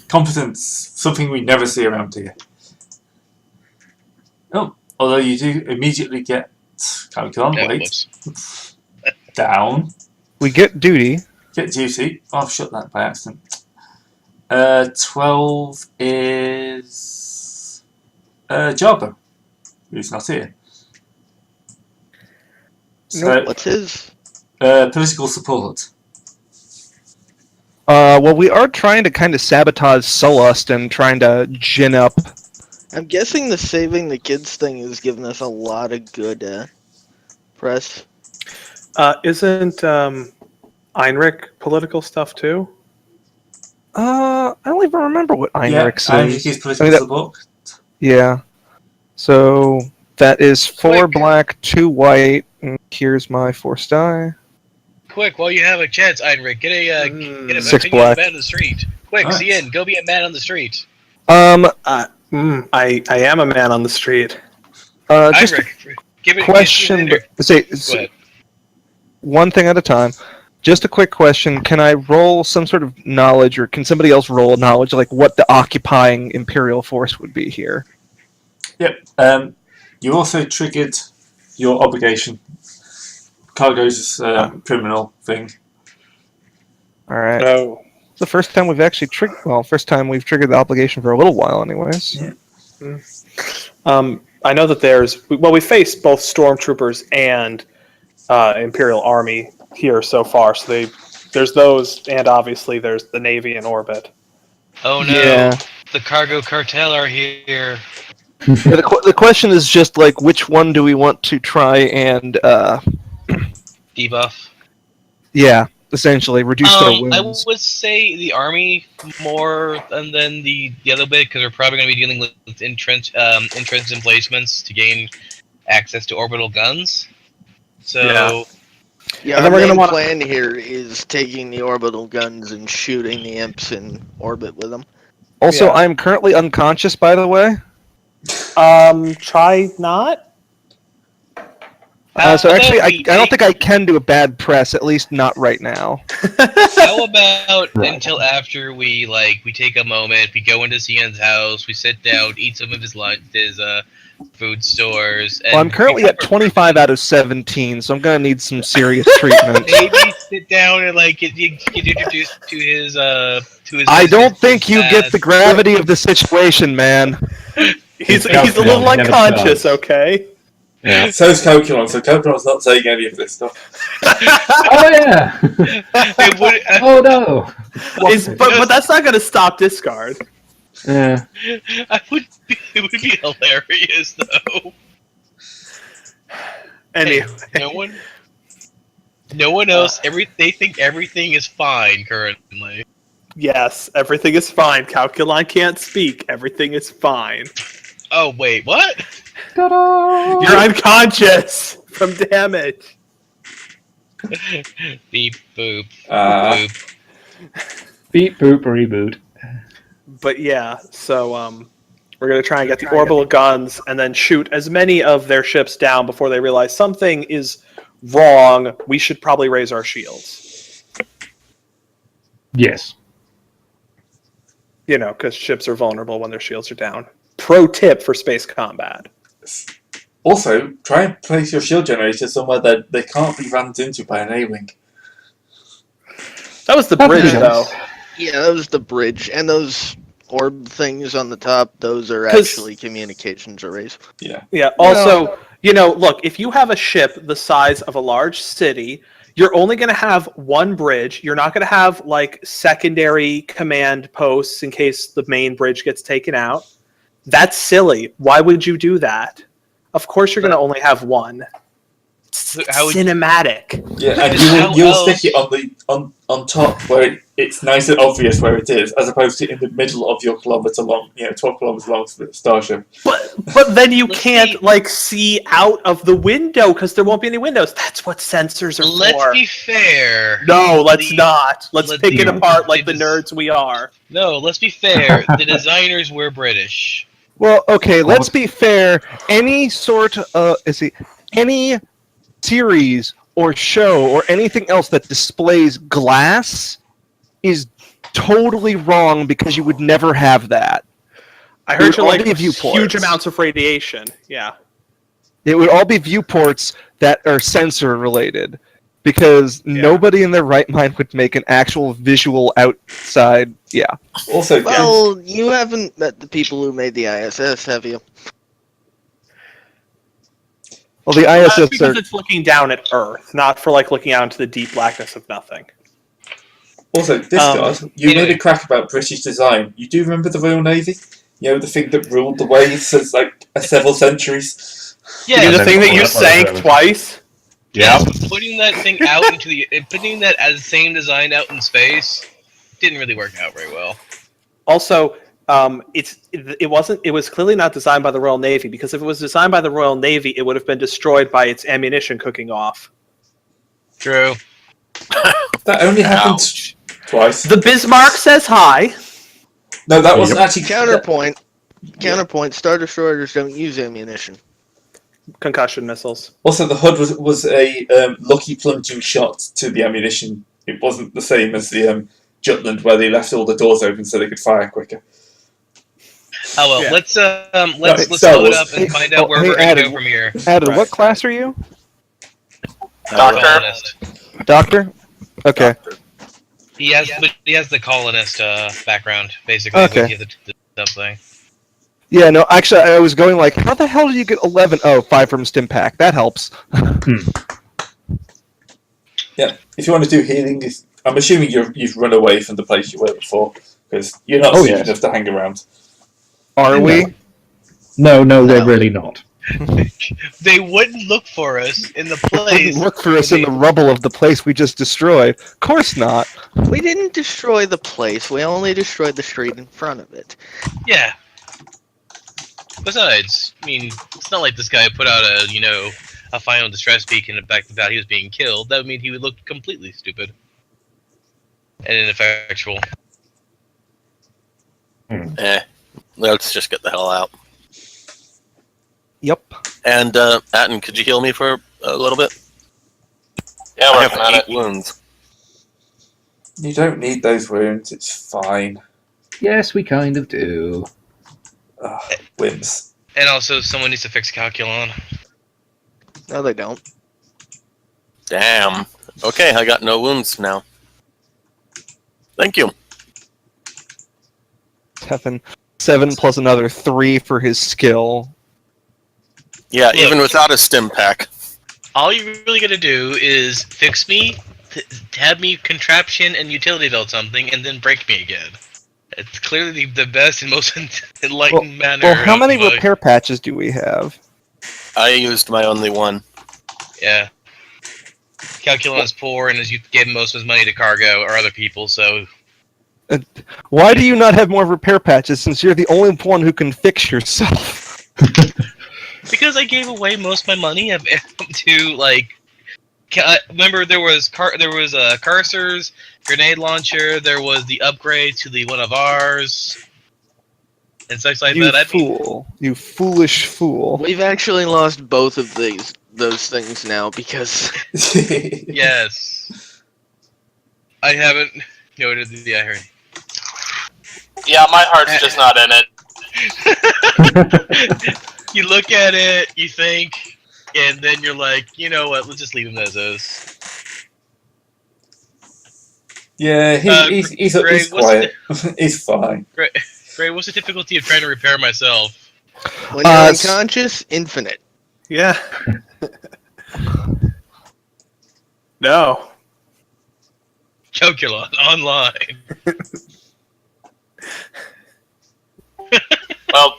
Competence. Something we never see around here. Oh, although you do immediately get calculon. Wait. Down. We get duty. Get duty. Oh, I've shut that by accident. 12 is Jabba, who's not here. So, what's his? Political support. Well, we are trying to kind of sabotage Sullust and trying to gin up. I'm guessing the saving the kids thing is giving us a lot of good press. Isn't Einrich political stuff too? I don't even remember what Einrich's Einrich is political support. Yeah. So that is 4 black, 2 white, and here's my forced die. Quick, while you have a chance, Einrich, get a 6 man black. on the street. Quick, Nice. CN, go be a man on the street. I am a man on the street. Just Einrich, give it question. Go ahead. One thing at a time. Just a quick question. Can I roll some sort of knowledge, or can somebody else roll knowledge, like what the occupying Imperial force would be here? Yep. You also triggered your obligation. Cargo's criminal thing. All right. Oh. It's the first time we've actually triggered. Well, first time we've triggered the obligation for a little while, anyways. Yeah. I know that we faced both stormtroopers and Imperial Army here so far. So there's those, and obviously there's the Navy in orbit. Oh no, Yeah. the cargo cartel are here. Yeah, the question is just like, which one do we want to try and Debuff. yeah, essentially reduce their wounds. I would say the army more than the other bit, because we're probably going to be dealing with entrance emplacements to gain access to orbital guns. So Yeah, And our then we're main gonna plan here is taking the orbital guns and shooting the imps in orbit with them. Also, Yeah. I'm currently unconscious, by the way. Try not. So actually, I don't think I can do a bad press, at least not right now. how about until after we take a moment, we go into CN's house, we sit down, eat some of his lunch, his food stores. And Well, I'm currently at 25 out of 17, so I'm gonna need some serious treatment. Maybe sit down and get introduced to his I don't think you get the gravity of the situation, man. He's a little unconscious, okay? Yeah. So is Calculon, so Calculon's not saying any of this stuff. Oh yeah. Oh no. But that's not going to stop discard. Yeah. It would be hilarious though. Anyway, no one else. They think everything is fine currently. yes, everything is fine. Calculon can't speak. Everything is fine. Oh wait, what? Ta-da! You're unconscious from damage. Beep boop. Uh, Boop. Beep boop reboot. But yeah, so we're gonna try and get the orbital guns and then shoot as many of their ships down before they realize something is wrong. We should probably raise our shields. Yes. You know, because ships are vulnerable when their shields are down. Pro tip for space combat. Also, try and place your shield generator somewhere that they can't be rammed into by an A-wing. That was the That'd be bridge, nice. though. Yeah, that was the bridge. And those orb things on the top, those are 'Cause- actually communications arrays. Yeah. Yeah, also, you know, look, if you have a ship the size of a large city, you're only going to have one bridge. You're not going to have, secondary command posts in case the main bridge gets taken out. That's silly. Why would you do that? Of course you're going to only have one. How would- Cinematic. Yeah, and How you'll else- stick it on top where it's nice and obvious where it is, as opposed to in the middle of your kilometre long, 12 kilometres long starship. But then you Let's can't, see out of the window because there won't be any windows. That's what sensors are Let's for. be fair. No, let's The- not. Let's pick it the- apart like the it is- nerds we are. No, let's be fair. The designers were British. Well, okay, let's be fair. Any series or show or anything else that displays glass is totally wrong because you would never have that. I It heard would you all like be viewports. huge amounts of radiation. Yeah. It would all be viewports that are sensor related, because nobody in their right mind would make an actual visual outside. Yeah. Also, Well, you haven't met the people who made the ISS, have you? Well, the That's ISS because are. it's looking down at Earth, not for like looking out into the deep blackness of nothing. also, Discard, you anyway. made a crack about British design. You do remember the Royal Navy? You know, the thing that ruled the waves since like several centuries. You Yeah, mean the then thing that pull you it up on sank the- twice? Yeah. putting that thing out into the, putting that as the same design out in space didn't really work out very well. Also, it was clearly not designed by the Royal Navy, because if it was designed by the Royal Navy, it would have been destroyed by its ammunition cooking off. True. That only happened twice. The Bismarck says hi. No, that wasn't actually Counterpoint. Counterpoint. Star Destroyers don't use ammunition. Concussion missiles. Also, the HUD was a lucky plunging shot to the ammunition. It wasn't the same as the Jutland, where they left all the doors open so they could fire quicker. Oh well, Yeah. let's Star load Wars. up and find out Oh, where hey, we're gonna Adam. go from here. Adam, Right. what class are you? Doctor. Colonist. Doctor? Okay. He has the colonist background basically. Okay. With the stuff thing. Yeah, no, actually, I was going like, how the hell did you get 11? Oh, 5 from Stimpack. That helps. Yeah, if you want to do healing, I'm assuming you've run away from the place you were before, because you're not Oh, stupid yes. enough to hang around. Are we? No, we're really not. They wouldn't look for us in the Wouldn't place. look for us in the rubble of the place we just destroyed. Of course not. We didn't destroy the place. We only destroyed the street in front of it. Yeah. Besides, I mean, it's not like this guy put out a final distress beacon about he was being killed. That would mean he would look completely stupid and ineffectual. Let's just get the hell out. Yep. And Atten, could you heal me for a little bit? Yeah, I working on have it. 8 wounds. You don't need those wounds, it's fine. Yes, we kind of do. Whims. And also, someone needs to fix Calculon. No, they don't. Damn. Okay, I got no wounds now. Thank you. 7 plus another 3 for his skill. Yeah, Look. even without a stim pack. All you really gotta do is fix me, have me contraption and utility belt something, and then break me again. It's clearly the best and most enlightened manner. Well, how many of, repair patches do we have? I used my only one. Yeah. Calculon's poor, and as you gave most of his money to cargo or other people, so Why do you not have more repair patches since you're the only one who can fix yourself? because I gave away most of my money to remember there was cursors, grenade launcher, there was the upgrade to the one of ours, and such like You that. fool. You foolish fool. We've actually lost both of those things now because Yes. I haven't noted the irony. Yeah, my heart's just not in it. You look at it, you think, and then you're like, you know what? Let's just leave him as is. Yeah, he's Gray, quiet. He's fine. Gray, what's the difficulty of trying to repair myself? when you're unconscious, infinite. Yeah. No. Calculon online. Well,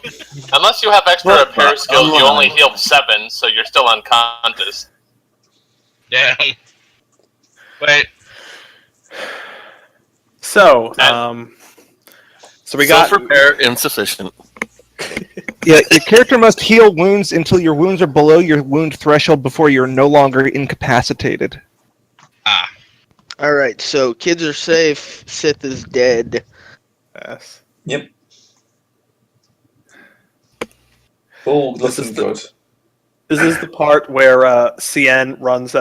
unless you have extra Well, repair skills, you online. only heal 7, so you're still unconscious. Damn. Wait. So, so we got Self-repair insufficient. Yeah, your character must heal wounds until your wounds are below your wound threshold before you're no longer incapacitated. Ah. Alright, so kids are safe, Sith is dead. Yes. Yep. All This looking is the- good. Is this the part where CN runs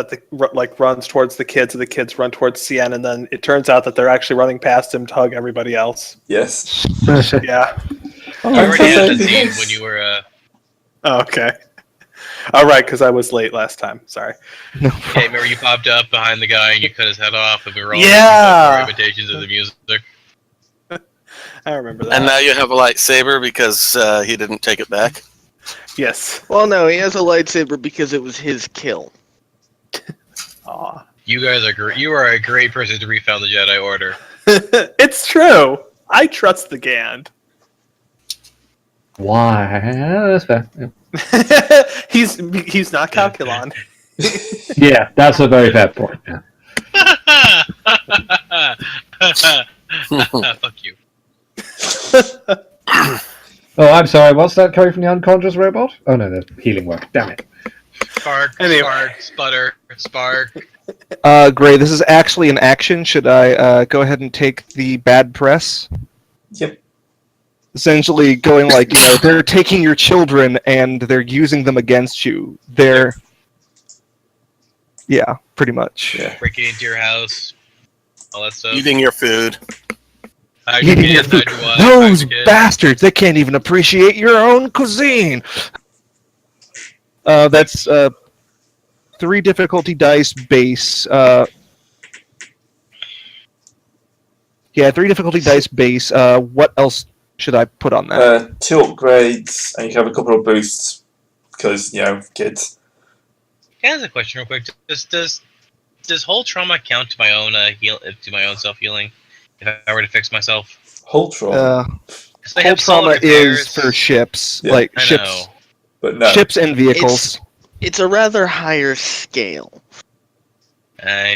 runs towards the kids, and the kids run towards CN, and then it turns out that they're actually running past him to hug everybody else? Yes. Yeah. You already had the scene when you were. Oh, okay. All right, because I was late last time. Sorry. Okay, remember you popped up behind the guy and you cut his head off, and we were all Yeah. making imitations of the music. I remember that. And now you have a lightsaber because he didn't take it back. Yes. Well, no, he has a lightsaber because it was his kill. Aw. You guys are great. You are a great person to refound the Jedi Order. It's true. I trust the Gand. Why? That's fair. Yeah. he's not Calculon. Yeah, that's a very fair point. Yeah. Fuck you. Oh, I'm sorry. What's that coming from the unconscious robot? Oh no, the healing work. Damn it. Spark, Anyway. spark, sputter, spark. Gray, this is actually an action. Should I go ahead and take the bad press? Yep. Essentially going like, they're taking your children and they're using them against you. Yeah, pretty much. Yeah. Breaking into your house, all that stuff. Eating your food. Hide your Eating your kids, food. hide your wife, Those hide your kids. bastards! They can't even appreciate your own cuisine. That's 3 difficulty dice base. 3 difficulty dice base. What else should I put on that? 2 upgrades, and you can have a couple of boosts because kids. Can I ask a question real quick? Does whole trauma count to my own to my own self healing? If I were to fix myself, Whole trauma, because they Whole have solid trauma is repairs. for ships, Yeah. like I ships, know. but no. ships and vehicles. It's a rather higher scale.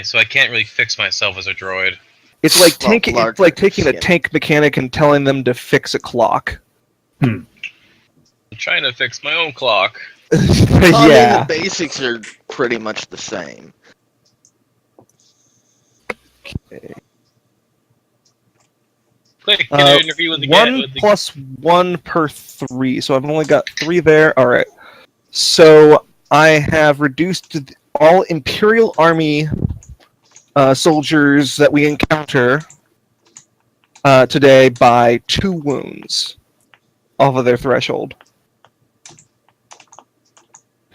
So I can't really fix myself as a droid. It's like Well, taking a larger tank mechanic and telling them to fix a clock. I'm trying to fix my own clock. Well, I mean, Yeah. the basics are pretty much the same. Quick, get an interview with the guy. 1 plus 1 per 3, so I've only got 3 there. All right. So I have reduced all Imperial Army soldiers that we encounter today by 2 wounds off of their threshold.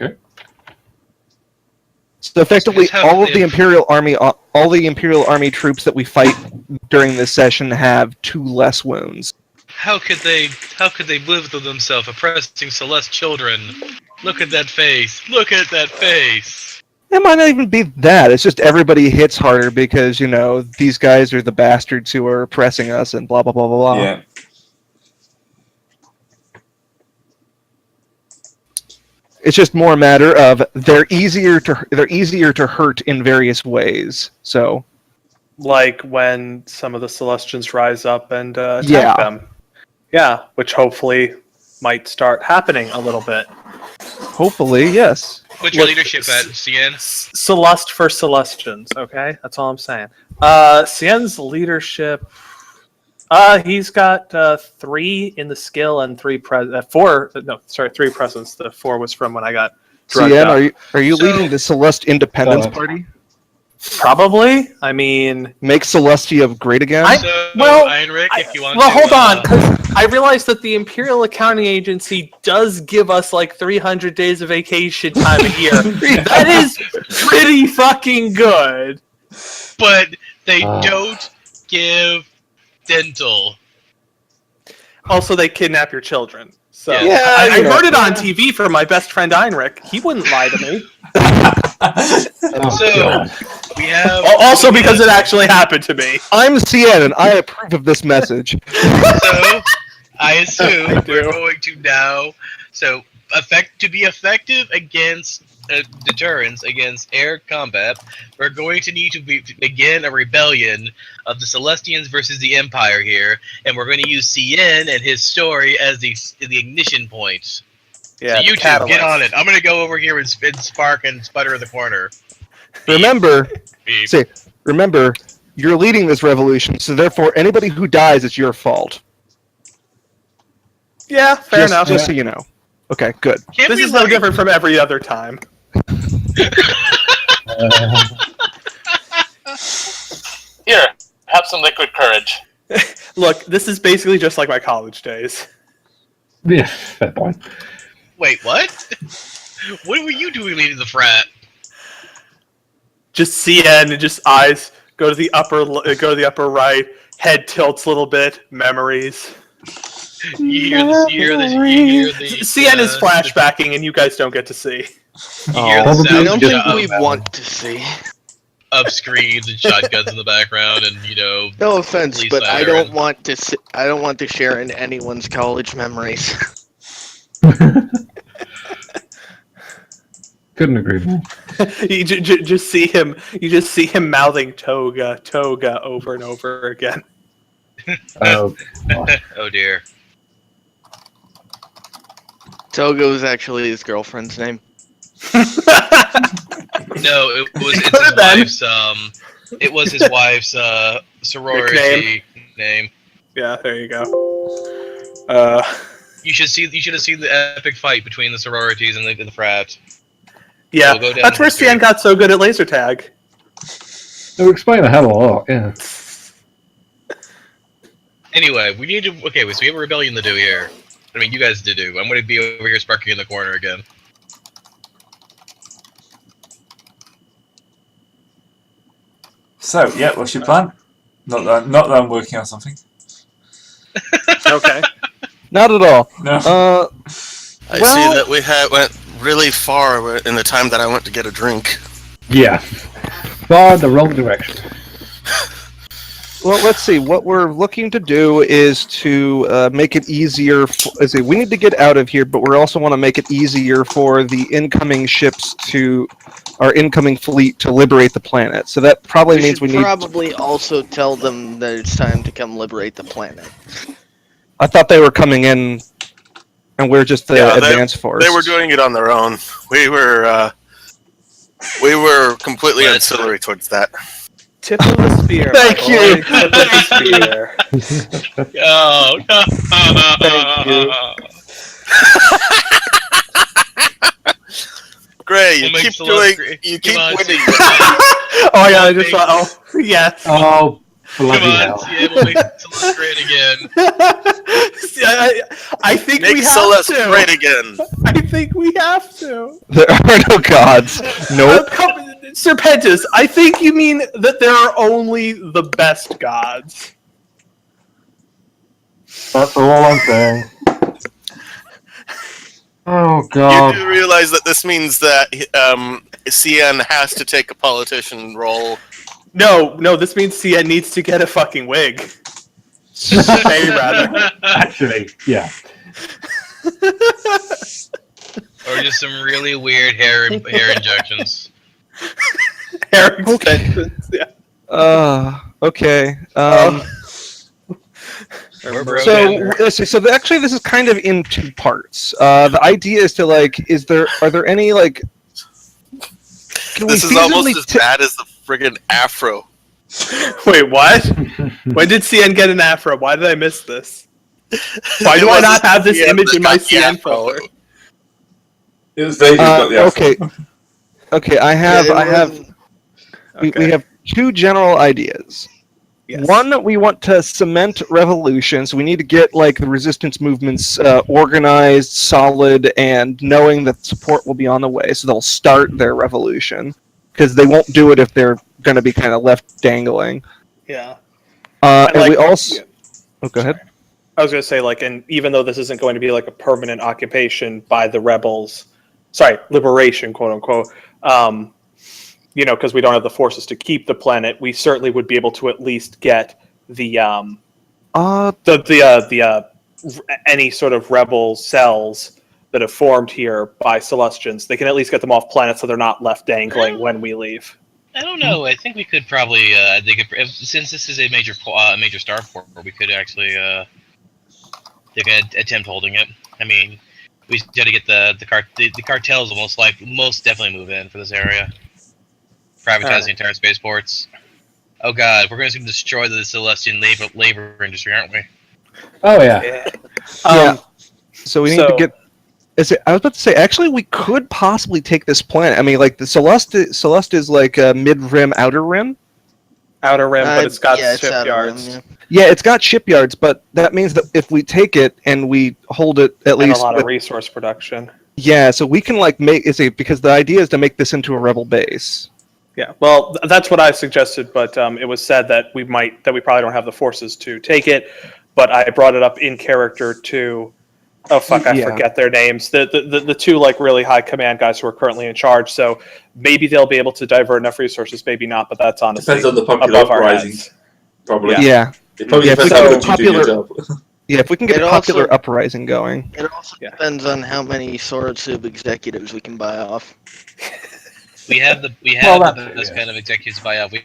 Okay. So effectively, Just how all of they- the Imperial Army troops that we fight during this session have 2 less wounds. How could they live with themselves oppressing Celeste children? Look at that face. Look at that face. It might not even be that. It's just everybody hits harder because, these guys are the bastards who are oppressing us and blah, blah, blah, blah, blah. Yeah. It's just more a matter of they're easier to hurt in various ways. So, Like when some of the Celestians rise up and attack Yeah. them. Yeah, which hopefully might start happening a little bit. hopefully, yes. What's your Look, leadership at, CN? Celeste for Celestians, okay? That's all I'm saying. Cien's leadership, he's got 3 in the skill and 3 3 presence. The 4 was from when I got drugged Cien, up. are you So- leading the Celeste Independence Uh, Party? Probably. I mean, Make Celestia great again? So, well, Heinrich, if you want well, to, hold on, 'cause I realized that the Imperial Accounting Agency does give us like 300 days of vacation time a year. That is pretty fucking good. But they Ah. don't give dental. Also, they kidnap your children. So Yeah. I heard it on TV from my best friend Heinrich. He wouldn't lie to me. Oh, So- God. We have Also, because it actually happened to me. I'm Cien, and I approve of this message. So I assume I do. we're going to now to be effective against deterrence against air combat. We're going to need to begin a rebellion of the Celestians versus the Empire here, and we're going to use CN and his story as the ignition point. Yeah, So you the two, catalyst. get on it. I'm going to go over here and spark and sputter in the corner. Remember, Beep. say, remember, you're leading this revolution, so therefore anybody who dies, it's your fault. Yeah, fair enough. Just so you know. Okay, good. Can't This we, is no like- different from every other time. Here, have some liquid courage. Look, this is basically just like my college days. Yeah, fair point. Wait, what? What were you doing leading the frat? Just CN and just eyes go to the upper right, head tilts a little bit, memories. You hear the CN is flashbacking, and you guys don't get to see. You hear the Probably sound I don't just think of, we want to see. of screams and shotguns in the background, and No offense, Police but I siren. don't want to. I don't want to share in anyone's college memories. Couldn't agree more. You just see him. You just see him mouthing "toga, toga" over and over again. Oh, gosh. oh dear. Togo is actually his girlfriend's name. No, it was it's could've been. his wife's it was his wife's sorority name. Yeah, there you go. You should have seen the epic fight between the sororities and the frat. Yeah, We'll go down that's where history. CN got so good at laser tag. It would explain a hell of a lot, yeah. Anyway, we need to. Okay, so we have a rebellion to do here. I mean, you guys do. I'm going to be over here sparking in the corner again. So, yeah, what's your plan? Not that I'm working on something. Okay. Not at all. No. I Well- see that we went really far in the time that I went to get a drink. Yeah. Far in the wrong direction. Well, let's see. What we're looking to do is to make it easier. We need to get out of here, but we also want to make it easier for the incoming ships our incoming fleet to liberate the planet. So that probably We means should we need. probably also tell them that it's time to come liberate the planet. I thought they were coming in, and we're just the Yeah, advance force. They were doing it on their own. We were completely That's ancillary towards that. Tip of the spear. Thank my you. boy. Tip of the spear. Oh no! Thank you. Gray, you We'll make keep Celeste doing. great. You Come keep on, winning. Oh yeah, I just thought. Oh yes. Oh, Come bloody on, hell. CN, we'll make Celeste great again. See, I think Make we have Celeste to. great again. I think we have to. There are no gods. Nope. Serpentis, I think you mean that there are only the best gods. That's all I'm saying. Oh, You God. do realize that this means that CN has to take a politician role. No, this means CN needs to get a fucking wig. Hey, rather. Actually, yeah. Or just some really weird hair injections. Hair extensions. Yeah. Okay. We're broken. So let's see. So actually, this is kind of in two parts. The idea is to are there any Can This we is almost feasibly as bad as the friggin' afro. Wait, what? When did CN get an afro? Why did I miss this? Why do It I not wasn't have this CN image that in my got the CN afro. folder? It was Dave who got the okay. afro. Okay, I have. We have two general ideas. Yes. One, we want to cement revolution, so we need to get the resistance movements organized, solid, and knowing that support will be on the way, so they'll start their revolution because they won't do it if they're going to be kind of left dangling. Yeah. And we also. yeah. Oh, go ahead. I was going to say, and even though this isn't going to be a permanent occupation by the rebels, liberation, quote unquote, because we don't have the forces to keep the planet, we certainly would be able to at least get the any sort of rebel cells that have formed here by Celestians. They can at least get them off planet so they're not left dangling when we leave. I don't know. I think we could probably. Since this is a major starport, we could actually. They could attempt holding it. I mean, we just got to get the cartels most definitely move in for this area. Privatize the entire spaceports. Oh god, we're going to destroy the Celestian labor industry, aren't we? Oh, yeah. Yeah. So we need to get I was about to say, actually, we could possibly take this planet. I mean, like the Celeste is like a mid-rim, outer rim. Outer rim, but it's got it's outer rim, shipyards yeah. Yeah, it's got shipyards, but that means that if we take it and we hold it at and a least, lot with, of resource production. yeah, so we can like make because the idea is to make this into a rebel base. Yeah, well, that's what I suggested, but it was said that we probably don't have the forces to take it. But I brought it up in character to, oh fuck, I Yeah. forget their names. The two like really high command guys who are currently in charge. So maybe they'll be able to divert enough resources, maybe not. But that's honestly Depends on the popular above our uprising, heads. probably. Yeah, It probably Yeah, depends so how good you do your job. yeah. If we can get It a popular also- uprising going, It also Yeah. depends on how many Sorosub executives we can buy off. We have the Well, that- those yeah. kind of executives buy out. We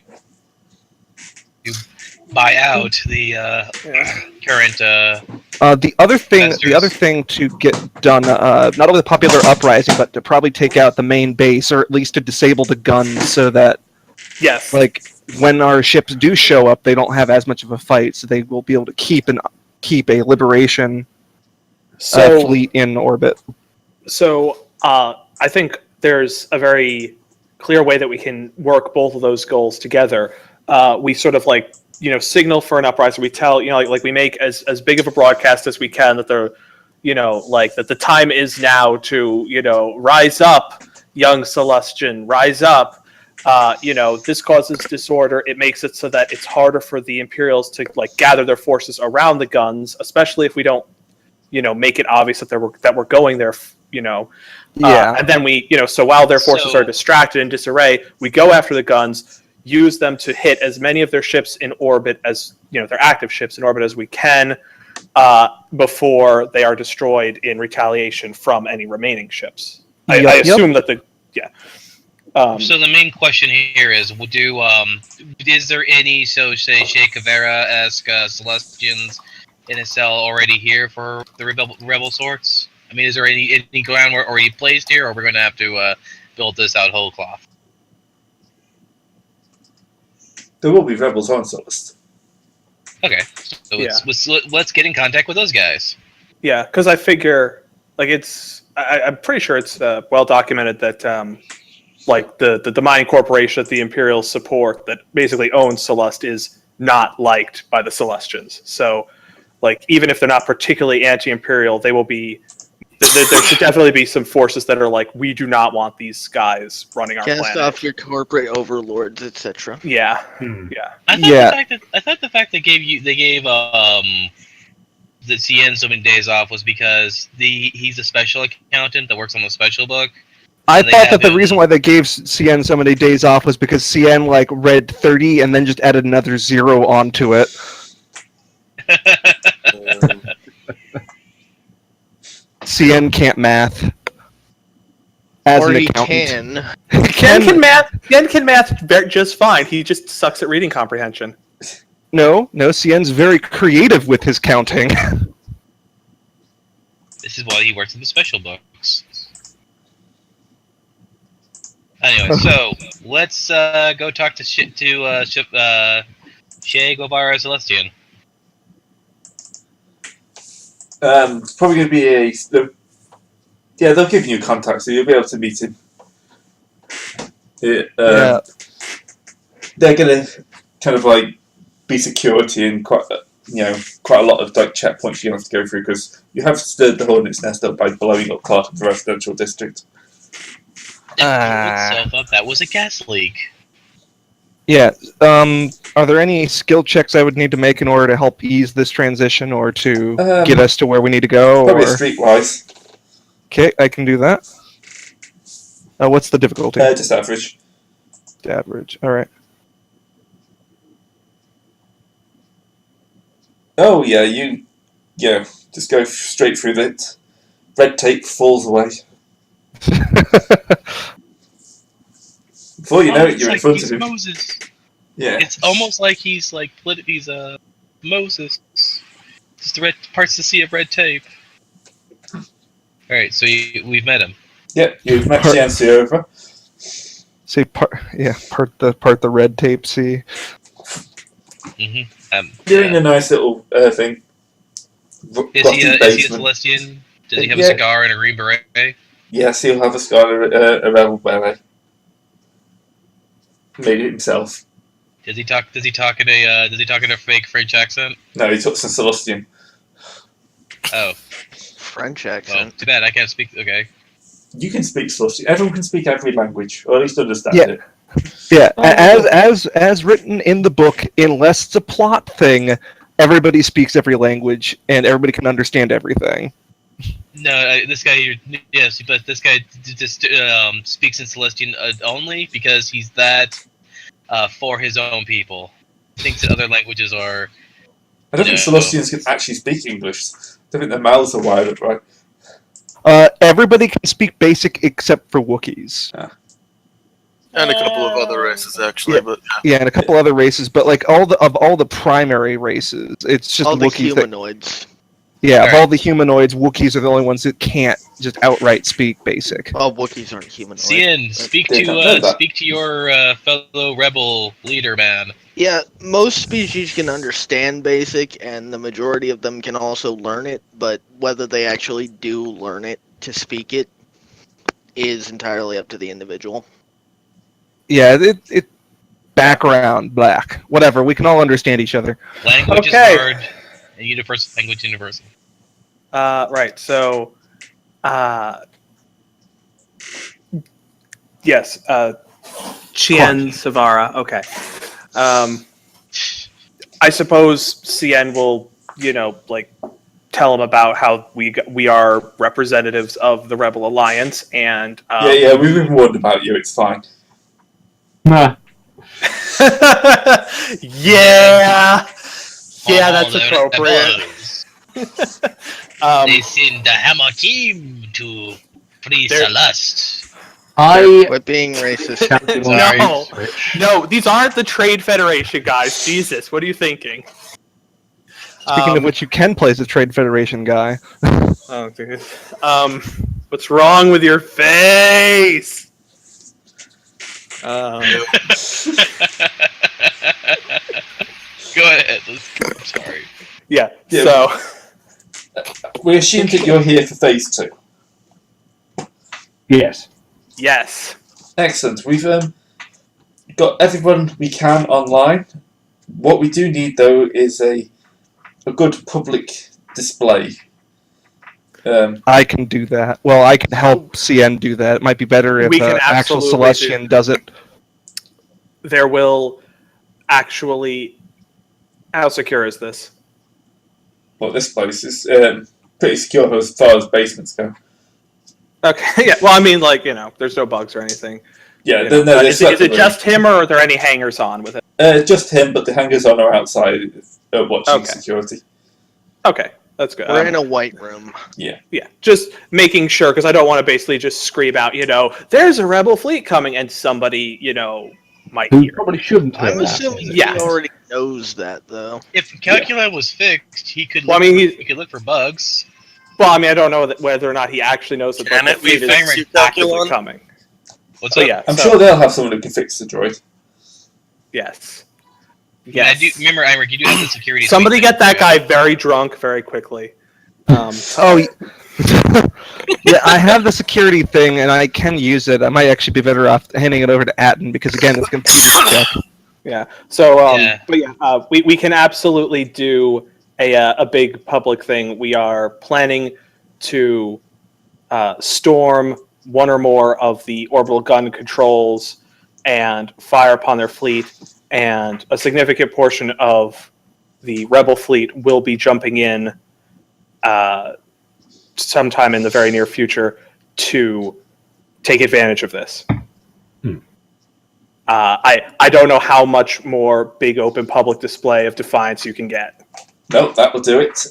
buy out the current. the other thing, Investors. to get done, not only the popular uprising, but to probably take out the main base, or at least to disable the guns, so that Yes. like when our ships do show up, they don't have as much of a fight, so they will be able to keep a liberation So fleet in orbit. So I think there's a very clear way that we can work both of those goals together. We sort of like, signal for an uprising. We tell, like we make as big of a broadcast as we can that they're, like that the time is now to, rise up, young Celestian, rise up. This causes disorder. It makes it so that it's harder for the Imperials to like gather their forces around the guns, especially if we don't, make it obvious that we're going there. Yeah. And then we, so while their forces So- are distracted and disarray, we go after the guns, use them to hit as many of their ships in orbit as, their active ships in orbit as we can, before they are destroyed in retaliation from any remaining ships. I Yep. assume that So the main question here is: is there any, so say, Che Guevara-esque Celestians in a cell already here for the rebel sorts? I mean, is there any groundwork already placed here, or we're going to have to build this out whole cloth? There will be rebels on Solist. Okay, so let's get in contact with those guys. Yeah, because I figure, like, I'm pretty sure it's well documented that, like, the mining corporation that the Imperials support that basically owns Celeste is not liked by the Celestians. So, like, even if they're not particularly anti-Imperial, they will be. There should definitely be some forces that are like, we do not want these guys running our Cast planet. off your corporate overlords, etc. Yeah, Hmm. yeah. I thought the fact they gave the CN so many days off was because he's a special accountant that works on the special book. I They thought have that the him- reason why they gave CN so many days off was because CN like read 30 and then just added another 0 onto it. CN can't math. As Or an he accountant. can. Ken can math just fine. He just sucks at reading comprehension. No, CN's very creative with his counting. This is why he works in the special books. Anyway, so let's go talk to Che Guevara Celestian. It's probably going to be they'll give you a contact, so you'll be able to meet him. Yeah. They're going to kind of like be security and quite a lot of like checkpoints you have to go through because you have stirred the hornet's nest up by blowing up part of the residential district. It blew itself up. That was a gas leak. Yeah. Are there any skill checks I would need to make in order to help ease this transition or to get us to where we need to go? Probably Or... streetwise. Okay, I can do that. What's the difficulty? Just average. Average. All right. Oh yeah, just go straight through that. Red tape falls away. Before you know it, you're in front of him. Moses. Yeah. It's almost like he's Moses. Just the red parts to see of red tape. All right, so we've met him. Yep, you've met Jancy over. See, part the red tape. See, Mm-hmm. You're in a nice little thing. Is he a basement. Celestian? Does he have Yeah. a cigar and a green beret? Yes, he'll have a scar, a rebel beret. Made it himself. Does he talk? Does he talk in a? Does he talk in a fake French accent? No, he took some Celestian. Oh, French well, accent. too bad. I can't speak. Okay. You can speak Celestian. Everyone can speak every language, or at least understand Yeah. it. Yeah, as written in the book, unless it's a plot thing, everybody speaks every language and everybody can understand everything. No, this guy. Yes, but this guy just speaks in Celestian only because he's that for his own people. Thinks that other languages are. I don't think No. Celestians can actually speak English. I don't think their mouths are wired up right. Everybody can speak basic except for Wookiees. And a couple of other races, actually. Yeah. But Yeah, and a couple other races, but like all the primary races, it's just All the Wookiees. humanoids. Yeah, of Alright. all the humanoids, Wookiees are the only ones that can't just outright speak basic. Well, Wookiees aren't humanoids. Cian, speak They don't know to that. speak to your fellow rebel leader, man. Yeah, most species can understand basic, and the majority of them can also learn it, but whether they actually do learn it to speak it is entirely up to the individual. Yeah, it background black, whatever. We can all understand each other. Language Okay. is hard, and universal language universal. Right. So, yes, Chien Savara. Okay. I suppose Cien will, tell him about how we are representatives of the Rebel Alliance, and Yeah, we've been warned about you. It's fine. Nah. yeah, that's All the appropriate. rebels. Um, They send the Hammer team to free There- Celeste. I Quit being racist. counted Sorry. on Switch. no, these aren't the Trade Federation guys. Jesus, what are you thinking? Speaking of which, you can play as a Trade Federation guy. Oh, dude. What's wrong with your face? Go ahead. I'm sorry. Yeah. Yeah. So, We assume that you're here for phase 2. Yes. yes. Excellent. We've got everyone we can online. What we do need, though, is a good public display. I can do that. Well, I can help CN do that. It might be better if We can actual absolutely Celestian does it. There will actually. How secure is this? Well, this place is pretty secure as far as basements go. Okay. Yeah. Well, I mean, there's no bugs or anything. Yeah, You know. no, Is it just him, or are there any hangers on with it? just him, but the hangers on are outside watching Okay. security. Okay, that's good. We're in a white room. Yeah, just making sure, because I don't want to basically just scream out, there's a rebel fleet coming, and somebody, might Who hear. probably shouldn't hear I'm that. assuming Yeah. he already knows that, though. If Calculon was fixed, he could. Well, I Look mean, he could look for bugs. Well, I mean, I don't know whether or not he actually knows that Can the it be fleet is fixed, you actively Calculon? coming. What's So up? yeah, I'm so, sure they'll have someone who can fix the droid. Yes. Yeah, Yes. remember, Imric, you do have the security. Somebody suite get that thing, guy very drunk very quickly. Oh, yeah, I have the security thing, and I can use it. I might actually be better off handing it over to Atten, because again, it's computer check. Yeah. So, Yeah. but yeah, we can absolutely do a big public thing. We are planning to storm one or more of the orbital gun controls and fire upon their fleet, and a significant portion of the rebel fleet will be jumping in sometime in the very near future to take advantage of this. I don't know how much more big open public display of defiance you can get. No, that will do it.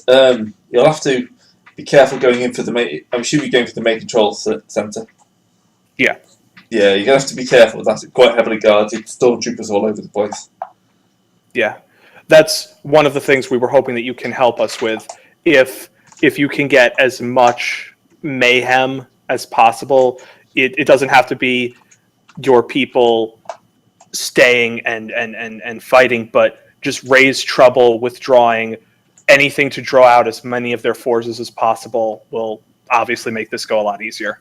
You'll have to be careful going in for the main. I'm assuming you're going for the main control center. Yeah. Yeah, you're gonna have to be careful with that. It's quite heavily guarded. Stormtroopers all over the place. Yeah, that's one of the things we were hoping that you can help us with. If you can get as much mayhem as possible, it doesn't have to be your people staying and fighting, but just raise trouble, withdrawing, anything to draw out as many of their forces as possible will obviously make this go a lot easier.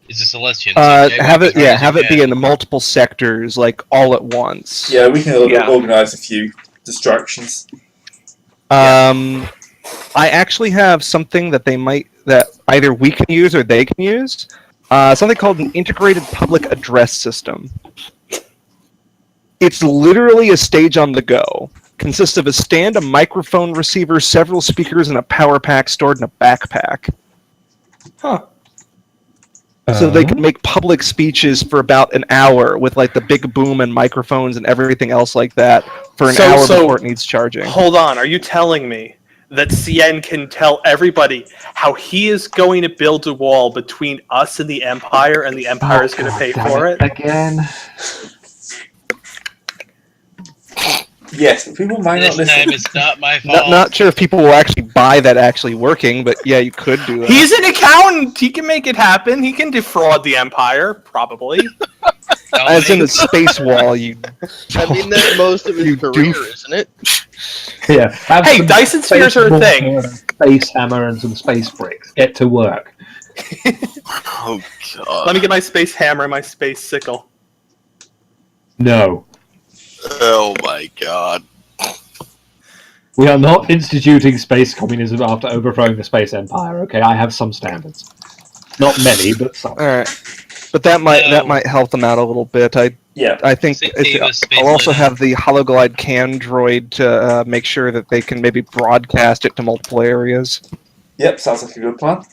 It's a Celestian. Have it be in multiple sectors, like all at once. Yeah, we can Yeah. organise a few distractions. I actually have something that that either we can use or they can use. Something called an integrated public address system. It's literally a stage on the go. Consists of a stand, a microphone receiver, several speakers, and a power pack stored in a backpack. So they can make public speeches for about an hour with like the big boom and microphones and everything else like that for an hour before it needs charging. Hold on, are you telling me that CN can tell everybody how he is going to build a wall between us and the Empire, and the Empire is going to pay for it? Again. Yes, but people might This not time listen. it's not my fault. Not sure if people will actually buy that actually working, but yeah, you could do that. He's an accountant. He can make it happen. He can defraud the Empire, probably. As in a space wall, you. I mean, that's most of his You career, doof. isn't it? Yeah. Have Hey, some Dyson spheres are a space thing. mortar, Space hammer and some space bricks. Get to work. Oh god. Let me get my space hammer and my space sickle. No. Oh my god. We are not instituting space communism after overthrowing the space empire, okay? I have some standards. Not many, but some. All right, but that might help them out a little bit. I think Save us space I'll also living. have the Hologlide CAN droid to make sure that they can maybe broadcast it to multiple areas. Yep, sounds like a good plan.